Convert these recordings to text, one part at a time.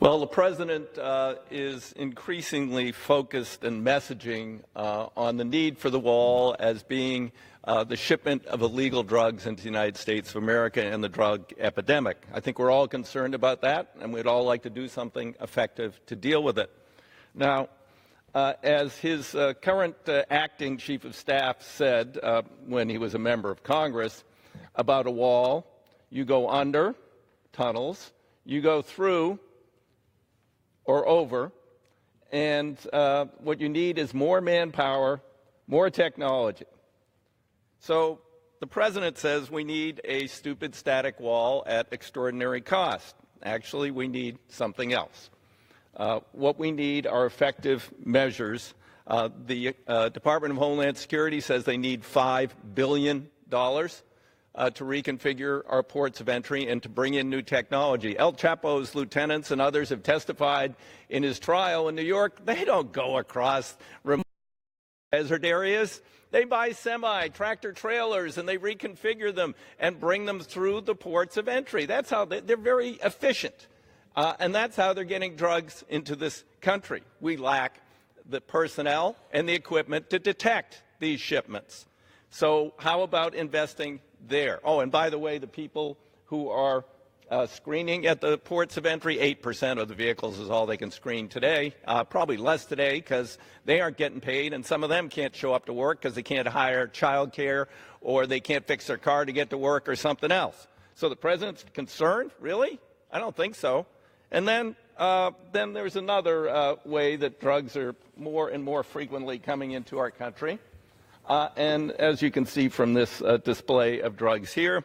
Well, the president is increasingly focused and messaging on the need for the wall as being the shipment of illegal drugs into the United States of America and the drug epidemic. I think we're all concerned about that, and we'd all like to do something effective to deal with it. Now, as his current acting chief of staff said when he was a member of Congress about a wall, you go under tunnels, you go through or over, and what you need is more manpower, more technology. So the president says we need a stupid static wall at extraordinary cost. Actually, we need something else. What we need are effective measures. The Department of Homeland Security says they need $5 billion to reconfigure our ports of entry and to bring in new technology. El Chapo's lieutenants and others have testified in his trial in New York. They don't go across remote desert areas. They buy tractor trailers, and they reconfigure them and bring them through the ports of entry. That's how they're very efficient. And that's how they're getting drugs into this country. We lack the personnel and the equipment to detect these shipments. So how about investing there? Oh, and by the way, the people who are screening at the ports of entry, 8% of the vehicles is all they can screen today, probably less today because they aren't getting paid, and some of them can't show up to work because they can't hire childcare or they can't fix their car to get to work or something else. So the president's concerned? Really? I don't think so. And then there's another way that drugs are more and more frequently coming into our country. And as you can see from this display of drugs here,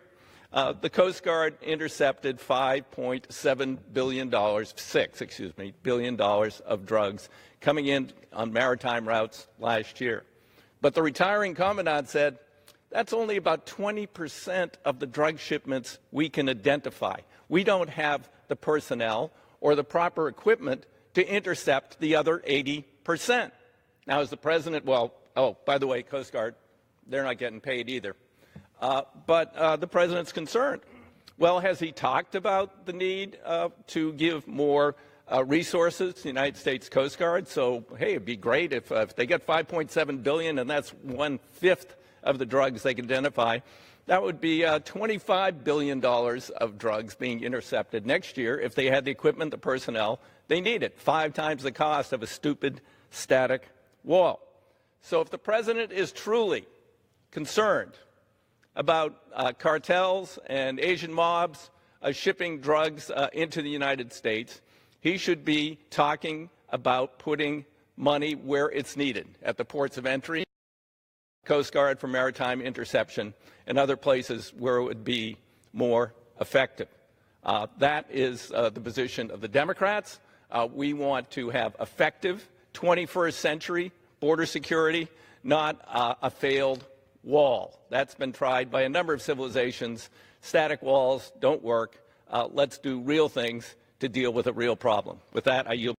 the Coast Guard intercepted $5.7 billion, billion of drugs coming in on maritime routes last year. But the retiring commandant said that's only about 20% of the drug shipments we can identify. We don't have the personnel or the proper equipment to intercept the other 80%. Now, as the president, oh, by the way, Coast Guard, they're not getting paid either. But the president's concerned. Well, has he talked about the need to give more resources to the United States Coast Guard? So, hey, it'd be great if they get $5.7 billion, and that's 1/5 of the drugs they can identify. That would be $25 billion of drugs being intercepted next year if they had the equipment, the personnel they needed, 5 times the cost of a stupid static wall. So if the president is truly concerned about cartels and Asian mobs shipping drugs into the United States, he should be talking about putting money where it's needed, at the ports of entry, Coast Guard for maritime interception, and other places where it would be more effective. That is the position of the Democrats. We want to have effective 21st century border security, not a failed wall. That's been tried by a number of civilizations. Static walls don't work. Let's do real things to deal with a real problem. With that, I yield.